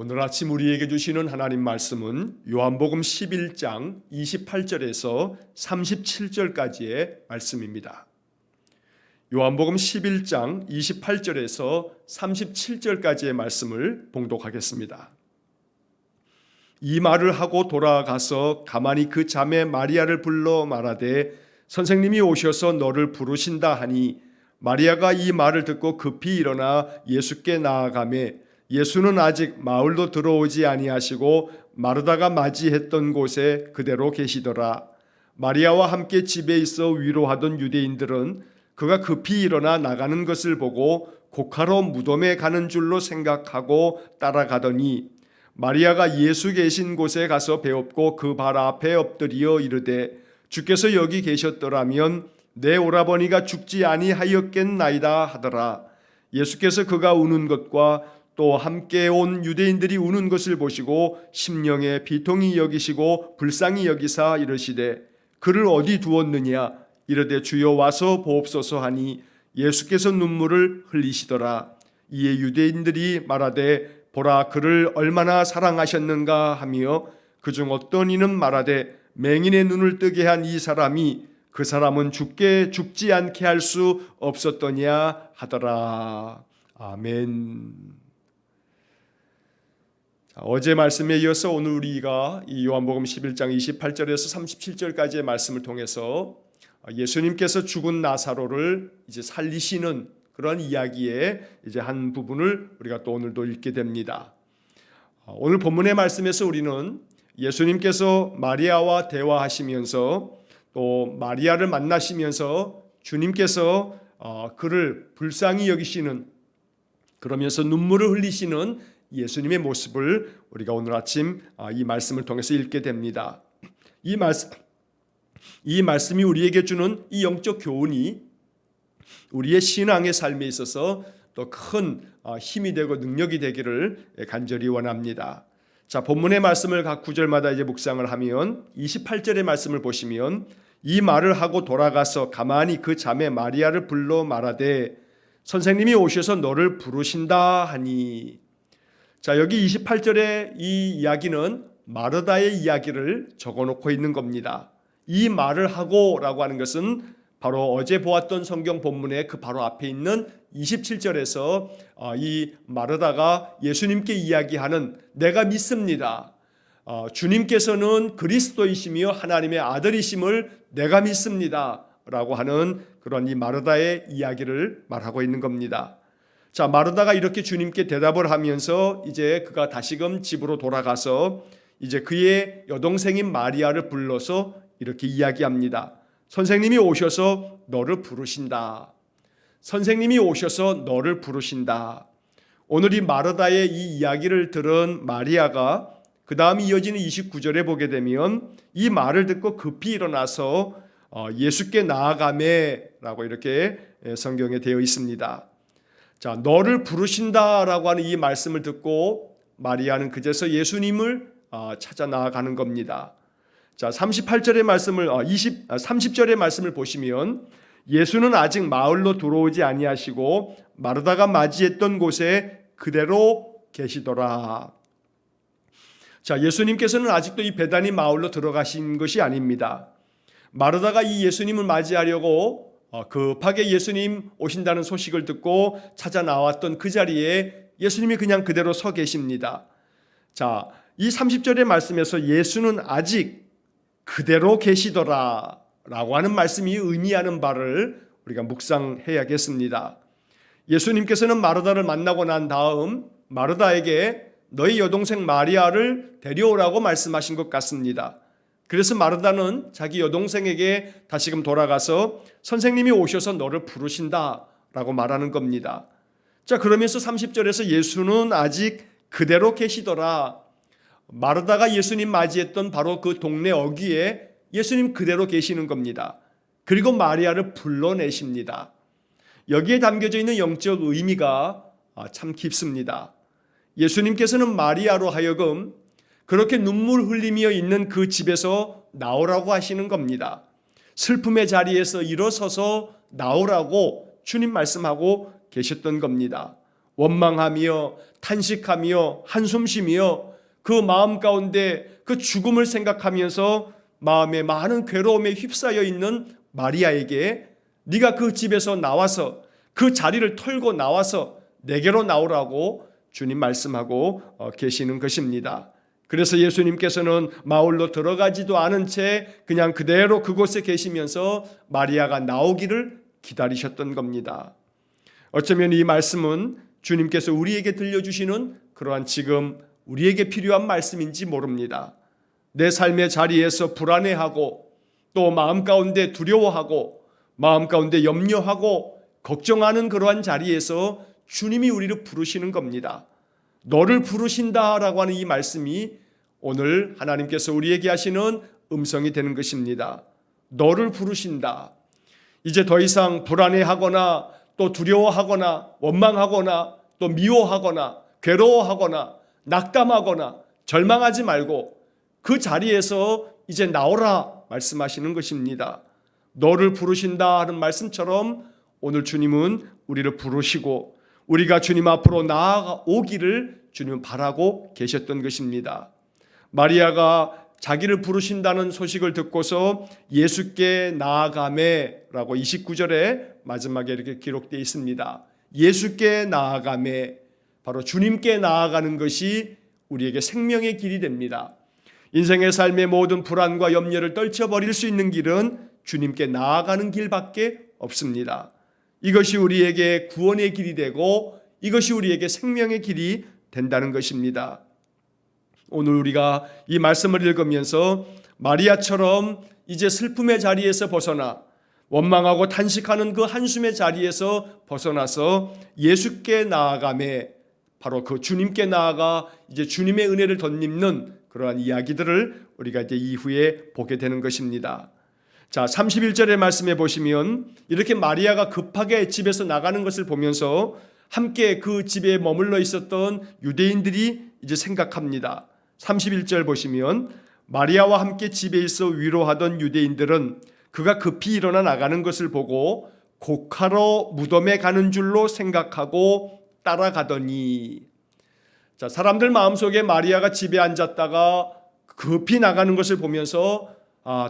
오늘 아침 우리에게 주시는 하나님 말씀은 요한복음 11장 28절에서 37절까지의 말씀입니다. 요한복음 11장 28절에서 37절까지의 말씀을 봉독하겠습니다. 이 말을 하고 돌아가서 가만히 그 자매 마리아를 불러 말하되 선생님이 오셔서 너를 부르신다 하니 마리아가 이 말을 듣고 급히 일어나 예수께 나아가매 예수는 아직 마을로 들어오지 아니하시고 마르다가 맞이했던 곳에 그대로 계시더라. 마리아와 함께 집에 있어 위로하던 유대인들은 그가 급히 일어나 나가는 것을 보고 곡하러 무덤에 가는 줄로 생각하고 따라가더니 마리아가 예수 계신 곳에 가서 배엎고 그 발 앞에 엎드리어 이르되 주께서 여기 계셨더라면 내 오라버니가 죽지 아니하였겠나이다 하더라. 예수께서 그가 우는 것과 또 함께 온 유대인들이 우는 것을 보시고 심령에 비통히 여기시고 불쌍히 여기사 이르시되 그를 어디 두었느냐 이르되 주여 와서 보옵소서 하니 예수께서 눈물을 흘리시더라. 이에 유대인들이 말하되 보라 그를 얼마나 사랑하셨는가 하며 그중 어떤 이는 말하되 맹인의 눈을 뜨게 한 이 사람이 그 사람은 죽지 않게 할 수 없었더냐 하더라. 아멘. 어제 말씀에 이어서 오늘 우리가 이 요한복음 11장 28절에서 37절까지의 말씀을 통해서 예수님께서 죽은 나사로를 이제 살리시는 그런 이야기의 이제 한 부분을 우리가 또 오늘도 읽게 됩니다. 오늘 본문의 말씀에서 우리는 예수님께서 마리아와 대화하시면서 또 마리아를 만나시면서 주님께서 그를 불쌍히 여기시는 그러면서 눈물을 흘리시는 예수님의 모습을 우리가 오늘 아침 이 말씀을 통해서 읽게 됩니다. 이 말씀이 우리에게 주는 이 영적 교훈이 우리의 신앙의 삶에 있어서 또 큰 힘이 되고 능력이 되기를 간절히 원합니다. 자, 본문의 말씀을 각 구절마다 이제 묵상을 하면 28절의 말씀을 보시면 이 말을 하고 돌아가서 가만히 그 자매 마리아를 불러 말하되 선생님이 오셔서 너를 부르신다 하니. 자, 여기 28절의 이 이야기는 마르다의 이야기를 적어놓고 있는 겁니다. 이 말을 하고라고 하는 것은 바로 어제 보았던 성경 본문의 그 바로 앞에 있는 27절에서 이 마르다가 예수님께 이야기하는 내가 믿습니다. 주님께서는 그리스도이시며 하나님의 아들이심을 내가 믿습니다. 라고 하는 그런 이 마르다의 이야기를 말하고 있는 겁니다. 자, 마르다가 이렇게 주님께 대답을 하면서 이제 그가 다시금 집으로 돌아가서 이제 그의 여동생인 마리아를 불러서 이렇게 이야기합니다. 선생님이 오셔서 너를 부르신다. 선생님이 오셔서 너를 부르신다. 오늘 이 마르다의 이 이야기를 들은 마리아가 그 다음 이어지는 29절에 보게 되면 이 말을 듣고 급히 일어나서 예수께 나아가매라고 이렇게 성경에 되어 있습니다. 자, 너를 부르신다라고 하는 이 말씀을 듣고 마리아는 그제서 예수님을 찾아 나아가는 겁니다. 자, 38절의 말씀을 30절의 말씀을 보시면 예수는 아직 마을로 들어오지 아니하시고 마르다가 맞이했던 곳에 그대로 계시더라. 자, 예수님께서는 아직도 이 베다니 마을로 들어가신 것이 아닙니다. 마르다가 이 예수님을 맞이하려고 급하게 예수님 오신다는 소식을 듣고 찾아 나왔던 그 자리에 예수님이 그냥 그대로 서 계십니다. 자, 이 30절의 말씀에서 예수는 아직 그대로 계시더라 라고 하는 말씀이 의미하는 바를 우리가 묵상해야겠습니다. 예수님께서는 마르다를 만나고 난 다음 마르다에게 너희 여동생 마리아를 데려오라고 말씀하신 것 같습니다. 그래서 마르다는 자기 여동생에게 다시금 돌아가서 선생님이 오셔서 너를 부르신다 라고 말하는 겁니다. 자, 그러면서 30절에서 예수는 아직 그대로 계시더라. 마르다가 예수님 맞이했던 바로 그 동네 어귀에 예수님 그대로 계시는 겁니다. 그리고 마리아를 불러내십니다. 여기에 담겨져 있는 영적 의미가 참 깊습니다. 예수님께서는 마리아로 하여금 그렇게 눈물 흘리며 있는 그 집에서 나오라고 하시는 겁니다. 슬픔의 자리에서 일어서서 나오라고 주님 말씀하고 계셨던 겁니다. 원망하며 탄식하며 한숨쉬며 그 마음 가운데 그 죽음을 생각하면서 마음에 많은 괴로움에 휩싸여 있는 마리아에게 네가 그 집에서 나와서 그 자리를 털고 나와서 내게로 나오라고 주님 말씀하고 계시는 것입니다. 그래서 예수님께서는 마을로 들어가지도 않은 채 그냥 그대로 그곳에 계시면서 마리아가 나오기를 기다리셨던 겁니다. 어쩌면 이 말씀은 주님께서 우리에게 들려주시는 그러한 지금 우리에게 필요한 말씀인지 모릅니다. 내 삶의 자리에서 불안해하고 또 마음 가운데 두려워하고 마음 가운데 염려하고 걱정하는 그러한 자리에서 주님이 우리를 부르시는 겁니다. 너를 부르신다라고 하는 이 말씀이 오늘 하나님께서 우리에게 하시는 음성이 되는 것입니다. 너를 부르신다. 이제 더 이상 불안해하거나 또 두려워하거나 원망하거나 또 미워하거나 괴로워하거나 낙담하거나 절망하지 말고 그 자리에서 이제 나오라 말씀하시는 것입니다. 너를 부르신다 하는 말씀처럼 오늘 주님은 우리를 부르시고 우리가 주님 앞으로 나아오기를 주님은 바라고 계셨던 것입니다. 마리아가 자기를 부르신다는 소식을 듣고서 예수께 나아가매라고 29절에 마지막에 이렇게 기록되어 있습니다. 예수께 나아가매, 바로 주님께 나아가는 것이 우리에게 생명의 길이 됩니다. 인생의 삶의 모든 불안과 염려를 떨쳐버릴 수 있는 길은 주님께 나아가는 길밖에 없습니다. 이것이 우리에게 구원의 길이 되고 이것이 우리에게 생명의 길이 된다는 것입니다. 오늘 우리가 이 말씀을 읽으면서 마리아처럼 이제 슬픔의 자리에서 벗어나 원망하고 탄식하는 그 한숨의 자리에서 벗어나서 예수께 나아가매, 바로 그 주님께 나아가 이제 주님의 은혜를 덧입는 그러한 이야기들을 우리가 이제 이후에 보게 되는 것입니다. 자, 31절의 말씀에 보시면 이렇게 마리아가 급하게 집에서 나가는 것을 보면서 함께 그 집에 머물러 있었던 유대인들이 이제 생각합니다. 31절 보시면 마리아와 함께 집에 있어 위로하던 유대인들은 그가 급히 일어나 나가는 것을 보고 곡하러 무덤에 가는 줄로 생각하고 따라가더니, 자, 사람들 마음속에 마리아가 집에 앉았다가 급히 나가는 것을 보면서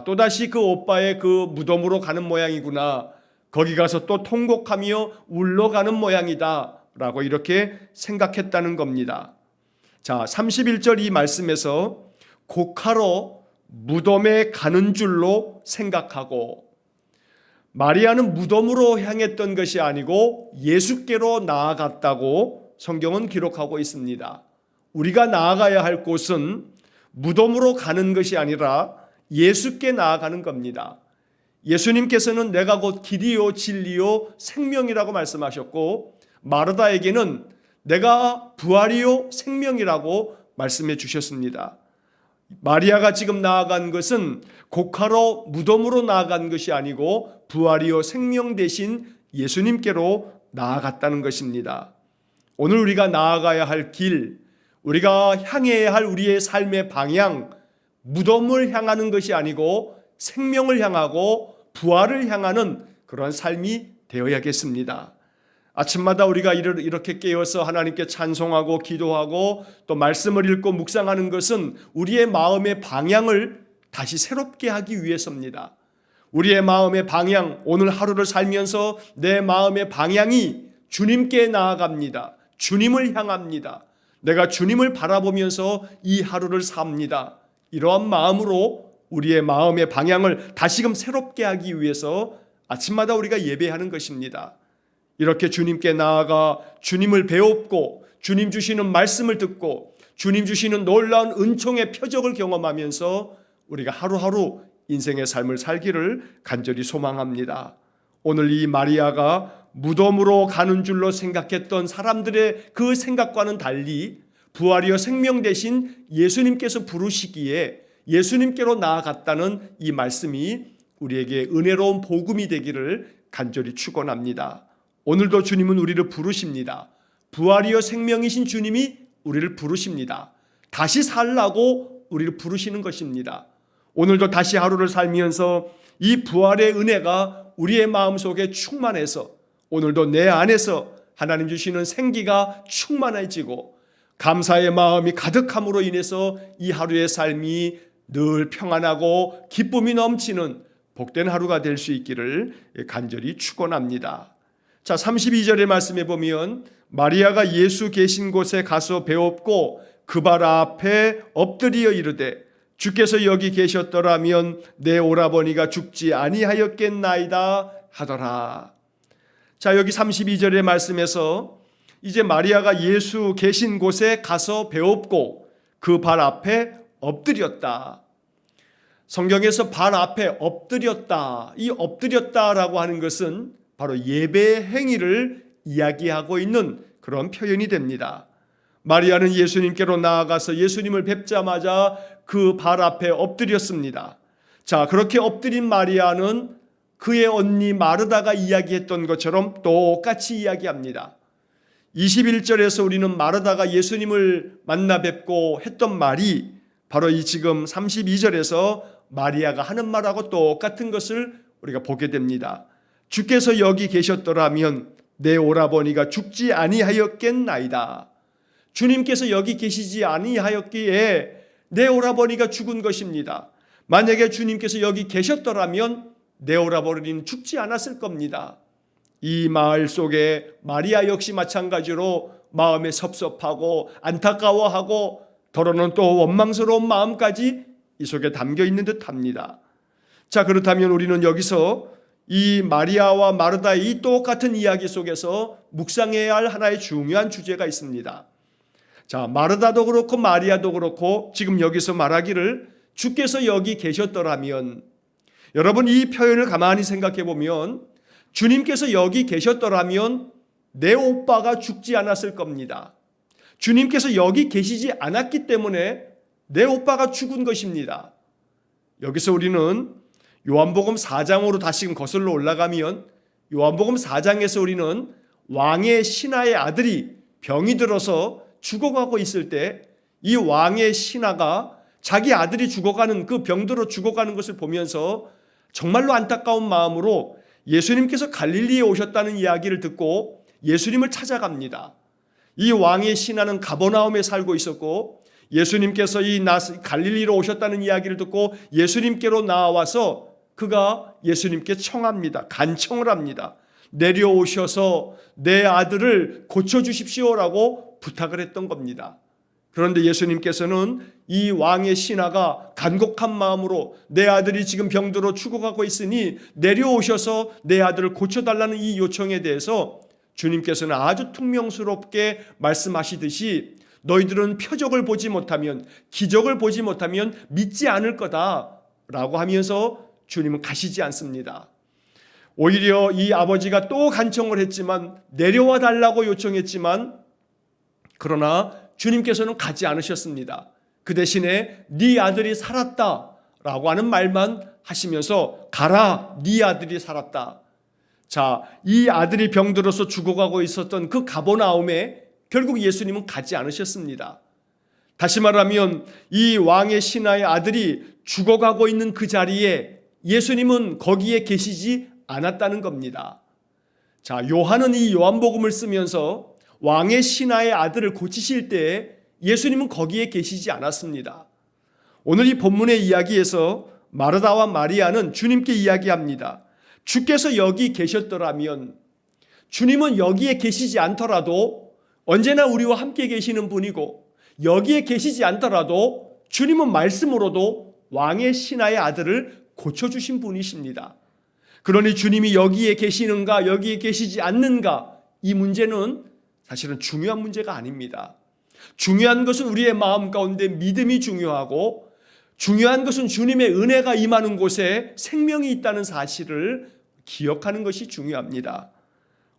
또다시 그 오빠의 그 무덤으로 가는 모양이구나, 거기 가서 또 통곡하며 울러 가는 모양이다 라고 이렇게 생각했다는 겁니다. 자, 31절 이 말씀에서 곡하러 무덤에 가는 줄로 생각하고, 마리아는 무덤으로 향했던 것이 아니고 예수께로 나아갔다고 성경은 기록하고 있습니다. 우리가 나아가야 할 곳은 무덤으로 가는 것이 아니라 예수께 나아가는 겁니다. 예수님께서는 내가 곧 길이요 진리요 생명이라고 말씀하셨고, 마르다에게는 내가 부활이요 생명이라고 말씀해 주셨습니다. 마리아가 지금 나아간 것은 곡하러 무덤으로 나아간 것이 아니고 부활이요 생명 대신 예수님께로 나아갔다는 것입니다. 오늘 우리가 나아가야 할 길, 우리가 향해야 할 우리의 삶의 방향, 무덤을 향하는 것이 아니고 생명을 향하고 부활을 향하는 그런 삶이 되어야겠습니다. 아침마다 우리가 이렇게 깨어서 하나님께 찬송하고 기도하고 또 말씀을 읽고 묵상하는 것은 우리의 마음의 방향을 다시 새롭게 하기 위해서입니다. 우리의 마음의 방향, 오늘 하루를 살면서 내 마음의 방향이 주님께 나아갑니다. 주님을 향합니다. 내가 주님을 바라보면서 이 하루를 삽니다. 이러한 마음으로 우리의 마음의 방향을 다시금 새롭게 하기 위해서 아침마다 우리가 예배하는 것입니다. 이렇게 주님께 나아가 주님을 배웁고 주님 주시는 말씀을 듣고 주님 주시는 놀라운 은총의 표적을 경험하면서 우리가 하루하루 인생의 삶을 살기를 간절히 소망합니다. 오늘 이 마리아가 무덤으로 가는 줄로 생각했던 사람들의 그 생각과는 달리 부활이여 생명 대신 예수님께서 부르시기에 예수님께로 나아갔다는 이 말씀이 우리에게 은혜로운 복음이 되기를 간절히 축원합니다. 오늘도 주님은 우리를 부르십니다. 부활이여 생명이신 주님이 우리를 부르십니다. 다시 살라고 우리를 부르시는 것입니다. 오늘도 다시 하루를 살면서 이 부활의 은혜가 우리의 마음속에 충만해서 오늘도 내 안에서 하나님 주시는 생기가 충만해지고 감사의 마음이 가득함으로 인해서 이 하루의 삶이 늘 평안하고 기쁨이 넘치는 복된 하루가 될 수 있기를 간절히 축원합니다. 자, 32절의 말씀에 보면 마리아가 예수 계신 곳에 가서 배웠고 그 발 앞에 엎드려 이르되 주께서 여기 계셨더라면 내 오라버니가 죽지 아니하였겠나이다 하더라. 자, 여기 32절의 말씀에서 이제 마리아가 예수 계신 곳에 가서 배웠고 그 발 앞에 엎드렸다. 성경에서 발 앞에 엎드렸다. 이 엎드렸다라고 하는 것은 바로 예배의 행위를 이야기하고 있는 그런 표현이 됩니다. 마리아는 예수님께로 나아가서 예수님을 뵙자마자 그 발 앞에 엎드렸습니다. 자, 그렇게 엎드린 마리아는 그의 언니 마르다가 이야기했던 것처럼 똑같이 이야기합니다. 21절에서 우리는 마르다가 예수님을 만나 뵙고 했던 말이 바로 이 지금 32절에서 마리아가 하는 말하고 똑같은 것을 우리가 보게 됩니다. 주께서 여기 계셨더라면 내 오라버니가 죽지 아니하였겠나이다. 주님께서 여기 계시지 아니하였기에 내 오라버니가 죽은 것입니다. 만약에 주님께서 여기 계셨더라면 내 오라버니는 죽지 않았을 겁니다. 이 마을 속에 마리아 역시 마찬가지로 마음에 섭섭하고 안타까워하고 더러는 또 원망스러운 마음까지 이 속에 담겨 있는 듯합니다. 자, 그렇다면 우리는 여기서 이 마리아와 마르다의 이 똑같은 이야기 속에서 묵상해야 할 하나의 중요한 주제가 있습니다. 자, 마르다도 그렇고 마리아도 그렇고 지금 여기서 말하기를 주께서 여기 계셨더라면, 여러분 이 표현을 가만히 생각해 보면 주님께서 여기 계셨더라면 내 오빠가 죽지 않았을 겁니다. 주님께서 여기 계시지 않았기 때문에 내 오빠가 죽은 것입니다. 여기서 우리는 요한복음 4장으로 다시 거슬러 올라가면 요한복음 4장에서 우리는 왕의 신하의 아들이 병이 들어서 죽어가고 있을 때 이 왕의 신하가 자기 아들이 죽어가는 그 병들어 죽어가는 것을 보면서 정말로 안타까운 마음으로 예수님께서 갈릴리에 오셨다는 이야기를 듣고 예수님을 찾아갑니다. 이 왕의 신하는 가버나움에 살고 있었고 예수님께서 이 갈릴리로 오셨다는 이야기를 듣고 예수님께로 나와서 그가 예수님께 청합니다. 간청을 합니다. 내려오셔서 내 아들을 고쳐주십시오라고 부탁을 했던 겁니다. 그런데 예수님께서는 이 왕의 신하가 간곡한 마음으로 내 아들이 지금 병들어 죽어가고 있으니 내려오셔서 내 아들을 고쳐달라는 이 요청에 대해서 주님께서는 아주 퉁명스럽게 말씀하시듯이 너희들은 표적을 보지 못하면, 기적을 보지 못하면 믿지 않을 거다라고 하면서 주님은 가시지 않습니다. 오히려 이 아버지가 또 간청을 했지만, 내려와 달라고 요청했지만, 그러나 주님께서는 가지 않으셨습니다. 그 대신에 네 아들이 살았다라고 하는 말만 하시면서 가라, 네 아들이 살았다. 자, 이 아들이 병들어서 죽어가고 있었던 그 가버나움에 결국 예수님은 가지 않으셨습니다. 다시 말하면 이 왕의 신하의 아들이 죽어가고 있는 그 자리에 예수님은 거기에 계시지 않았다는 겁니다. 자, 요한은 이 요한복음을 쓰면서 왕의 신하의 아들을 고치실 때 예수님은 거기에 계시지 않았습니다. 오늘 이 본문의 이야기에서 마르다와 마리아는 주님께 이야기합니다. 주께서 여기 계셨더라면, 주님은 여기에 계시지 않더라도 언제나 우리와 함께 계시는 분이고, 여기에 계시지 않더라도 주님은 말씀으로도 왕의 신하의 아들을 고쳐주신 분이십니다. 그러니 주님이 여기에 계시는가 여기에 계시지 않는가, 이 문제는 사실은 중요한 문제가 아닙니다. 중요한 것은 우리의 마음 가운데 믿음이 중요하고, 중요한 것은 주님의 은혜가 임하는 곳에 생명이 있다는 사실을 기억하는 것이 중요합니다.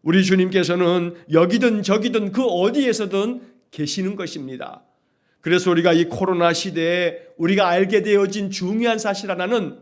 우리 주님께서는 여기든 저기든 그 어디에서든 계시는 것입니다. 그래서 우리가 이 코로나 시대에 우리가 알게 되어진 중요한 사실 하나는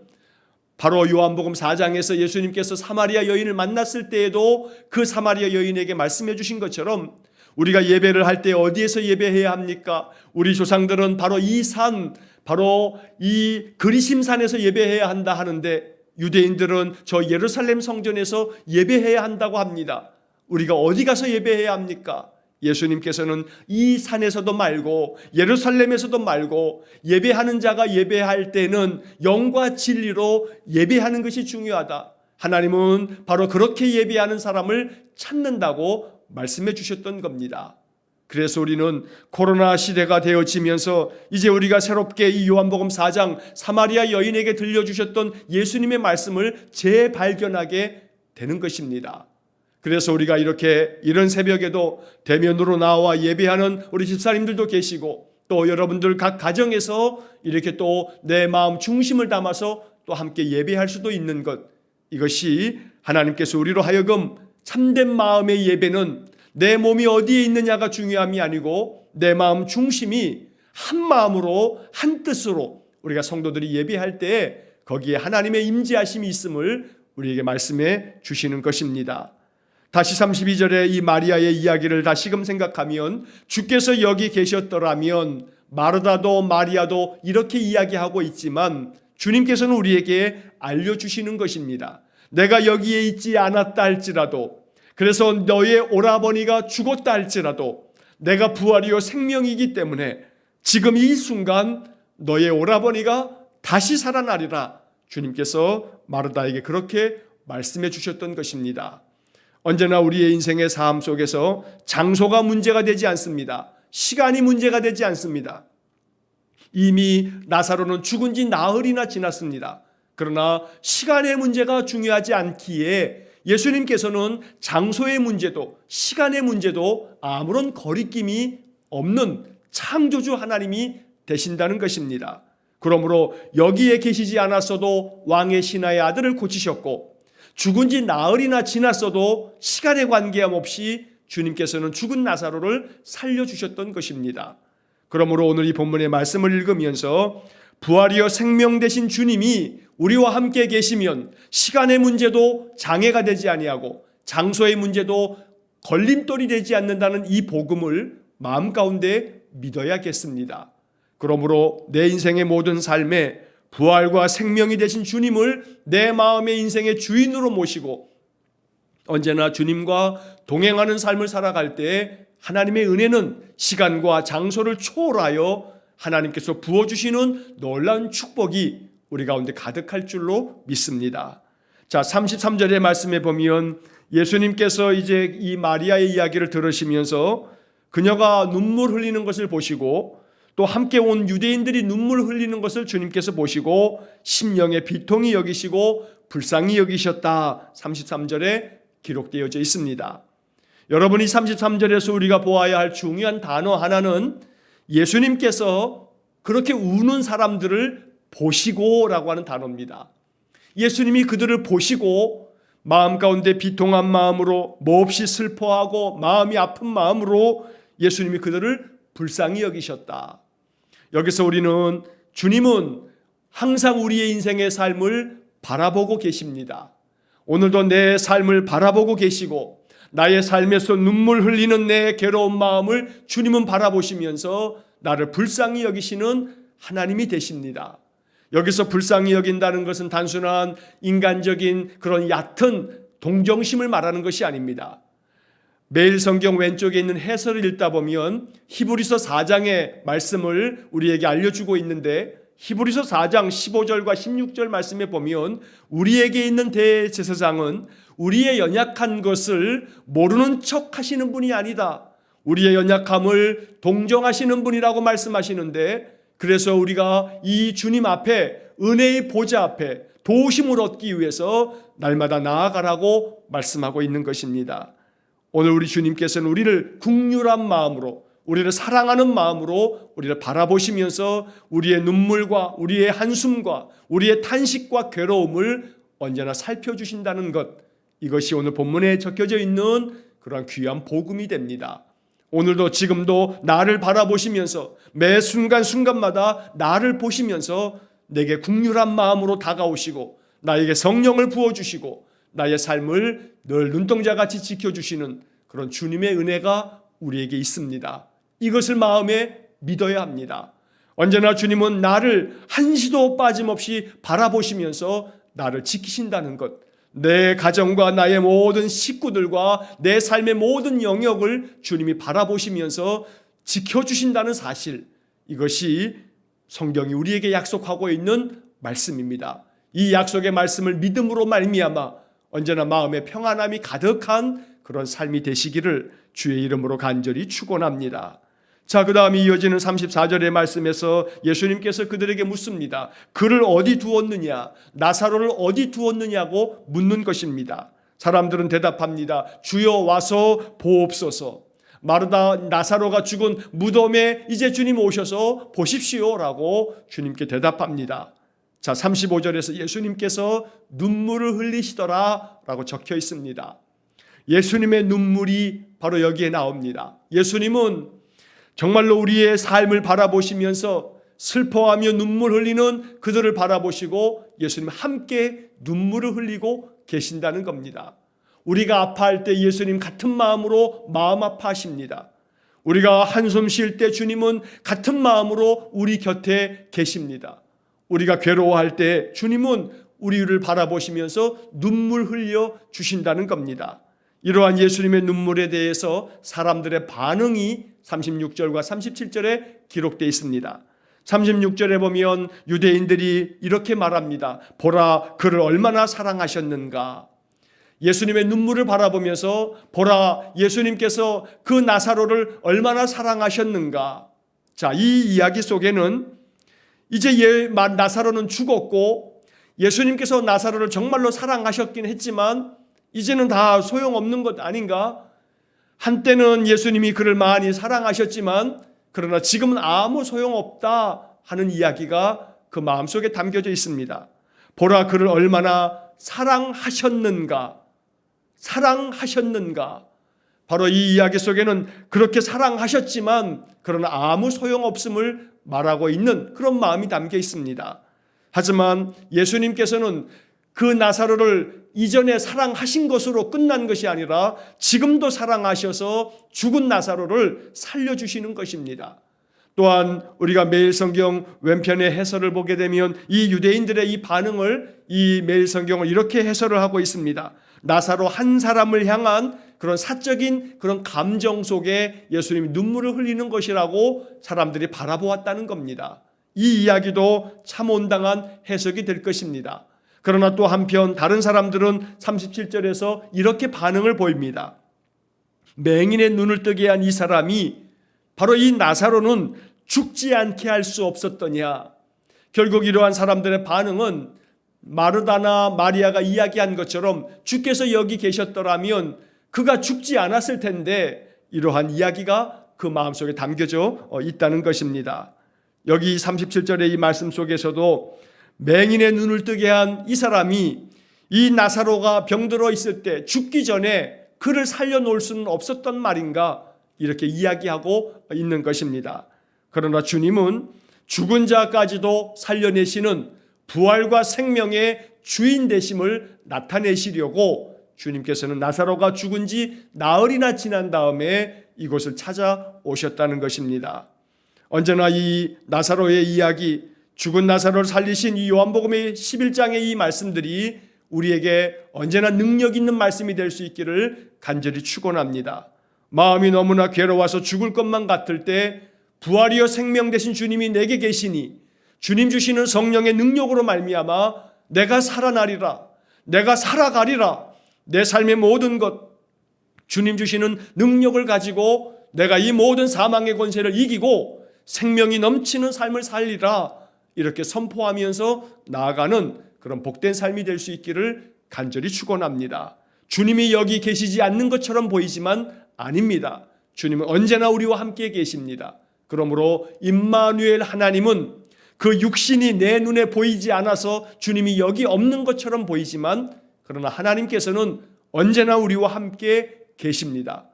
바로 요한복음 4장에서 예수님께서 사마리아 여인을 만났을 때에도 그 사마리아 여인에게 말씀해 주신 것처럼 우리가 예배를 할 때 어디에서 예배해야 합니까? 우리 조상들은 바로 이 산, 바로 이 그리심산에서 예배해야 한다 하는데 유대인들은 저 예루살렘 성전에서 예배해야 한다고 합니다. 우리가 어디 가서 예배해야 합니까? 예수님께서는 이 산에서도 말고 예루살렘에서도 말고 예배하는 자가 예배할 때는 영과 진리로 예배하는 것이 중요하다. 하나님은 바로 그렇게 예배하는 사람을 찾는다고 말씀해 주셨던 겁니다. 그래서 우리는 코로나 시대가 되어지면서 이제 우리가 새롭게 이 요한복음 4장 사마리아 여인에게 들려주셨던 예수님의 말씀을 재발견하게 되는 것입니다. 그래서 우리가 이렇게 이런 새벽에도 대면으로 나와 예배하는 우리 집사님들도 계시고 또 여러분들 각 가정에서 이렇게 또 내 마음 중심을 담아서 또 함께 예배할 수도 있는 것, 이것이 하나님께서 우리로 하여금 참된 마음의 예배는 내 몸이 어디에 있느냐가 중요함이 아니고 내 마음 중심이 한 마음으로 한 뜻으로 우리가 성도들이 예배할 때 거기에 하나님의 임재하심이 있음을 우리에게 말씀해 주시는 것입니다. 다시 32절의 이 마리아의 이야기를 다시금 생각하면 주께서 여기 계셨더라면 마르다도 마리아도 이렇게 이야기하고 있지만 주님께서는 우리에게 알려주시는 것입니다. 내가 여기에 있지 않았다 할지라도, 그래서 너의 오라버니가 죽었다 할지라도 내가 부활이요 생명이기 때문에 지금 이 순간 너의 오라버니가 다시 살아나리라. 주님께서 마르다에게 그렇게 말씀해 주셨던 것입니다. 언제나 우리의 인생의 삶 속에서 장소가 문제가 되지 않습니다. 시간이 문제가 되지 않습니다. 이미 나사로는 죽은 지 나흘이나 지났습니다. 그러나 시간의 문제가 중요하지 않기에 예수님께서는 장소의 문제도 시간의 문제도 아무런 거리낌이 없는 창조주 하나님이 되신다는 것입니다. 그러므로 여기에 계시지 않았어도 왕의 신하의 아들을 고치셨고 죽은 지 나흘이나 지났어도 시간에 관계없이 주님께서는 죽은 나사로를 살려주셨던 것입니다. 그러므로 오늘 이 본문의 말씀을 읽으면서 부활이여 생명 되신 주님이 우리와 함께 계시면 시간의 문제도 장애가 되지 아니하고 장소의 문제도 걸림돌이 되지 않는다는 이 복음을 마음 가운데 믿어야겠습니다. 그러므로 내 인생의 모든 삶에 부활과 생명이 되신 주님을 내 마음의 인생의 주인으로 모시고 언제나 주님과 동행하는 삶을 살아갈 때 하나님의 은혜는 시간과 장소를 초월하여 하나님께서 부어주시는 놀라운 축복이 우리 가운데 가득할 줄로 믿습니다. 자, 33절의 말씀에 보면 예수님께서 이제 이 마리아의 이야기를 들으시면서 그녀가 눈물 흘리는 것을 보시고 또 함께 온 유대인들이 눈물 흘리는 것을 주님께서 보시고 심령의 비통이 여기시고 불쌍히 여기셨다. 33절에 기록되어져 있습니다. 여러분이 33절에서 우리가 보아야 할 중요한 단어 하나는 예수님께서 그렇게 우는 사람들을 보시고라고 하는 단어입니다. 예수님이 그들을 보시고 마음 가운데 비통한 마음으로 몹시 슬퍼하고 마음이 아픈 마음으로 예수님이 그들을 불쌍히 여기셨다. 여기서 우리는 주님은 항상 우리의 인생의 삶을 바라보고 계십니다. 오늘도 내 삶을 바라보고 계시고 나의 삶에서 눈물 흘리는 내 괴로운 마음을 주님은 바라보시면서 나를 불쌍히 여기시는 하나님이 되십니다. 여기서 불쌍히 여긴다는 것은 단순한 인간적인 그런 얕은 동정심을 말하는 것이 아닙니다. 매일 성경 왼쪽에 있는 해설을 읽다 보면 히브리서 4장의 말씀을 우리에게 알려주고 있는데 히브리서 4장 15절과 16절 말씀에 보면 우리에게 있는 대제사장은 우리의 연약한 것을 모르는 척 하시는 분이 아니다. 우리의 연약함을 동정하시는 분이라고 말씀하시는데 그래서 우리가 이 주님 앞에 은혜의 보좌 앞에 도우심을 얻기 위해서 날마다 나아가라고 말씀하고 있는 것입니다. 오늘 우리 주님께서는 우리를 긍휼한 마음으로 우리를 사랑하는 마음으로 우리를 바라보시면서 우리의 눈물과 우리의 한숨과 우리의 탄식과 괴로움을 언제나 살펴주신다는 것, 이것이 오늘 본문에 적혀져 있는 그러한 귀한 복음이 됩니다. 오늘도 지금도 나를 바라보시면서 매 순간순간마다 나를 보시면서 내게 긍휼한 마음으로 다가오시고 나에게 성령을 부어주시고 나의 삶을 늘 눈동자같이 지켜주시는 그런 주님의 은혜가 우리에게 있습니다. 이것을 마음에 믿어야 합니다. 언제나 주님은 나를 한시도 빠짐없이 바라보시면서 나를 지키신다는 것, 내 가정과 나의 모든 식구들과 내 삶의 모든 영역을 주님이 바라보시면서 지켜주신다는 사실, 이것이 성경이 우리에게 약속하고 있는 말씀입니다. 이 약속의 말씀을 믿음으로 말미암아 언제나 마음의 평안함이 가득한 그런 삶이 되시기를 주의 이름으로 간절히 축원합니다. 자, 그 다음에 이어지는 34절의 말씀에서 예수님께서 그들에게 묻습니다. 그를 어디 두었느냐? 나사로를 어디 두었느냐고 묻는 것입니다. 사람들은 대답합니다. 주여 와서 보옵소서. 마르다 나사로가 죽은 무덤에 이제 주님 오셔서 보십시오라고 주님께 대답합니다. 자, 35절에서 예수님께서 눈물을 흘리시더라 라고 적혀 있습니다. 예수님의 눈물이 바로 여기에 나옵니다. 예수님은 정말로 우리의 삶을 바라보시면서 슬퍼하며 눈물 흘리는 그들을 바라보시고 예수님 함께 눈물을 흘리고 계신다는 겁니다. 우리가 아파할 때 예수님 같은 마음으로 마음 아파하십니다. 우리가 한숨 쉴 때 주님은 같은 마음으로 우리 곁에 계십니다. 우리가 괴로워할 때 주님은 우리를 바라보시면서 눈물 흘려 주신다는 겁니다. 이러한 예수님의 눈물에 대해서 사람들의 반응이 36절과 37절에 기록되어 있습니다. 36절에 보면 유대인들이 이렇게 말합니다. 보라, 그를 얼마나 사랑하셨는가. 예수님의 눈물을 바라보면서 보라, 예수님께서 그 나사로를 얼마나 사랑하셨는가. 자, 이 이야기 속에는 이제 나사로는 죽었고 예수님께서 나사로를 정말로 사랑하셨긴 했지만 이제는 다 소용없는 것 아닌가? 한때는 예수님이 그를 많이 사랑하셨지만 그러나 지금은 아무 소용없다 하는 이야기가 그 마음속에 담겨져 있습니다. 보라, 그를 얼마나 사랑하셨는가. 사랑하셨는가. 바로 이 이야기 속에는 그렇게 사랑하셨지만 그러나 아무 소용없음을 말하고 있는 그런 마음이 담겨 있습니다. 하지만 예수님께서는 그 나사로를 이전에 사랑하신 것으로 끝난 것이 아니라 지금도 사랑하셔서 죽은 나사로를 살려주시는 것입니다. 또한 우리가 매일 성경 왼편의 해설을 보게 되면 이 유대인들의 이 반응을 이 매일 성경을 이렇게 해설을 하고 있습니다. 나사로 한 사람을 향한 그런 사적인 그런 감정 속에 예수님이 눈물을 흘리는 것이라고 사람들이 바라보았다는 겁니다. 이 이야기도 참 온당한 해석이 될 것입니다. 그러나 또 한편 다른 사람들은 37절에서 이렇게 반응을 보입니다. 맹인의 눈을 뜨게 한 이 사람이 바로 이 나사로는 죽지 않게 할 수 없었더냐. 결국 이러한 사람들의 반응은 마르다나 마리아가 이야기한 것처럼 주께서 여기 계셨더라면 그가 죽지 않았을 텐데 이러한 이야기가 그 마음속에 담겨져 있다는 것입니다. 여기 37절의 이 말씀 속에서도 맹인의 눈을 뜨게 한 이 사람이 이 나사로가 병들어 있을 때 죽기 전에 그를 살려놓을 수는 없었던 말인가 이렇게 이야기하고 있는 것입니다. 그러나 주님은 죽은 자까지도 살려내시는 부활과 생명의 주인 되심을 나타내시려고 주님께서는 나사로가 죽은 지 나흘이나 지난 다음에 이곳을 찾아오셨다는 것입니다. 언제나 이 나사로의 이야기, 죽은 나사로를 살리신 이 요한복음의 11장의 이 말씀들이 우리에게 언제나 능력 있는 말씀이 될 수 있기를 간절히 축원합니다. 마음이 너무나 괴로워서 죽을 것만 같을 때 부활이여 생명 되신 주님이 내게 계시니 주님 주시는 성령의 능력으로 말미암아 내가 살아나리라, 내가 살아가리라, 내 삶의 모든 것 주님 주시는 능력을 가지고 내가 이 모든 사망의 권세를 이기고 생명이 넘치는 삶을 살리라 이렇게 선포하면서 나아가는 그런 복된 삶이 될 수 있기를 간절히 축원합니다. 주님이 여기 계시지 않는 것처럼 보이지만 아닙니다. 주님은 언제나 우리와 함께 계십니다. 그러므로 임마누엘 하나님은 그 육신이 내 눈에 보이지 않아서 주님이 여기 없는 것처럼 보이지만 그러나 하나님께서는 언제나 우리와 함께 계십니다.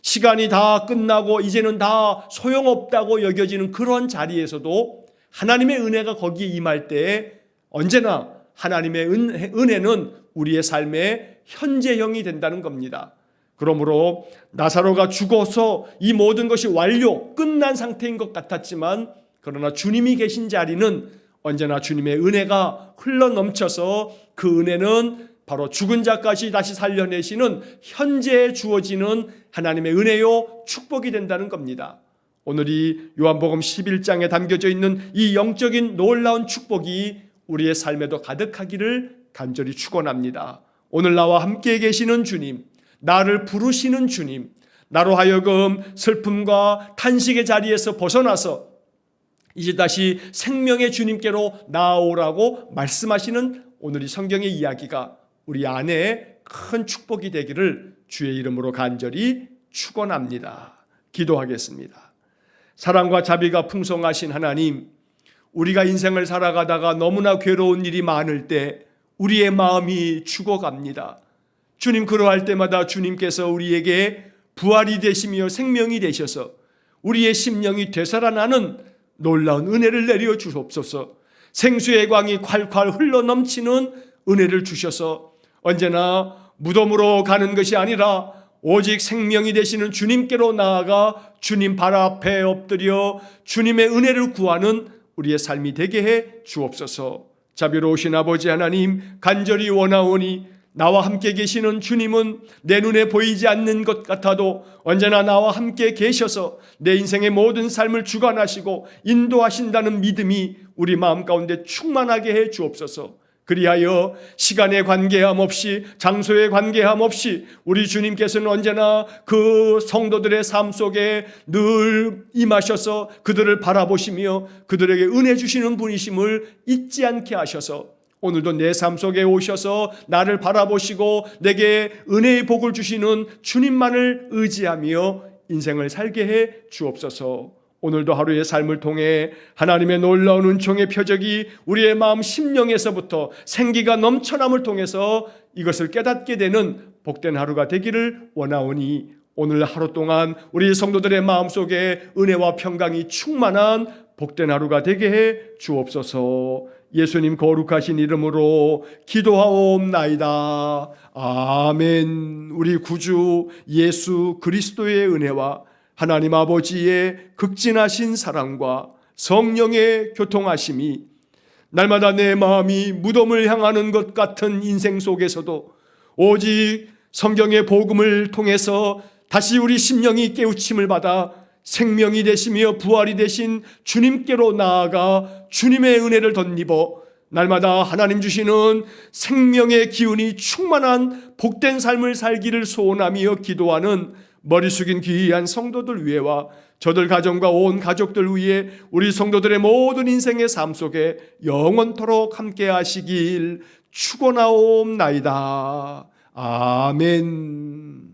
시간이 다 끝나고 이제는 다 소용없다고 여겨지는 그런 자리에서도 하나님의 은혜가 거기에 임할 때에 언제나 하나님의 은혜는 우리의 삶의 현재형이 된다는 겁니다. 그러므로 나사로가 죽어서 이 모든 것이 완료, 끝난 상태인 것 같았지만 그러나 주님이 계신 자리는 언제나 주님의 은혜가 흘러넘쳐서 그 은혜는 바로 죽은 자까지 다시 살려내시는 현재에 주어지는 하나님의 은혜요 축복이 된다는 겁니다. 오늘 이 요한복음 11장에 담겨져 있는 이 영적인 놀라운 축복이 우리의 삶에도 가득하기를 간절히 축원합니다. 오늘 나와 함께 계시는 주님, 나를 부르시는 주님, 나로 하여금 슬픔과 탄식의 자리에서 벗어나서 이제 다시 생명의 주님께로 나아오라고 말씀하시는 오늘 이 성경의 이야기가 우리 안에 큰 축복이 되기를 주의 이름으로 간절히 축원합니다. 기도하겠습니다. 사랑과 자비가 풍성하신 하나님, 우리가 인생을 살아가다가 너무나 괴로운 일이 많을 때 우리의 마음이 죽어갑니다. 주님, 그러할 때마다 주님께서 우리에게 부활이 되시며 생명이 되셔서 우리의 심령이 되살아나는 놀라운 은혜를 내려 주옵소서. 생수의 강이 콸콸 흘러 넘치는 은혜를 주셔서 언제나 무덤으로 가는 것이 아니라 오직 생명이 되시는 주님께로 나아가 주님 발 앞에 엎드려 주님의 은혜를 구하는 우리의 삶이 되게 해 주옵소서. 자비로우신 아버지 하나님, 간절히 원하오니 나와 함께 계시는 주님은 내 눈에 보이지 않는 것 같아도 언제나 나와 함께 계셔서 내 인생의 모든 삶을 주관하시고 인도하신다는 믿음이 우리 마음 가운데 충만하게 해 주옵소서. 그리하여 시간에 관계함 없이, 장소에 관계함 없이 우리 주님께서는 언제나 그 성도들의 삶 속에 늘 임하셔서 그들을 바라보시며 그들에게 은혜 주시는 분이심을 잊지 않게 하셔서 오늘도 내 삶 속에 오셔서 나를 바라보시고 내게 은혜의 복을 주시는 주님만을 의지하며 인생을 살게 해 주옵소서. 오늘도 하루의 삶을 통해 하나님의 놀라운 은총의 표적이 우리의 마음 심령에서부터 생기가 넘쳐남을 통해서 이것을 깨닫게 되는 복된 하루가 되기를 원하오니 오늘 하루 동안 우리 성도들의 마음속에 은혜와 평강이 충만한 복된 하루가 되게 해 주옵소서. 예수님 거룩하신 이름으로 기도하옵나이다. 아멘. 우리 구주 예수 그리스도의 은혜와 하나님 아버지의 극진하신 사랑과 성령의 교통하심이 날마다 내 마음이 무덤을 향하는 것 같은 인생 속에서도 오직 성경의 복음을 통해서 다시 우리 심령이 깨우침을 받아 생명이 되시며 부활이 되신 주님께로 나아가 주님의 은혜를 덧입어 날마다 하나님 주시는 생명의 기운이 충만한 복된 삶을 살기를 소원하며 기도하는 머리 숙인 귀한 성도들 위에와 저들 가정과 온 가족들 위에 우리 성도들의 모든 인생의 삶 속에 영원토록 함께 하시길 축원하옵나이다. 아멘.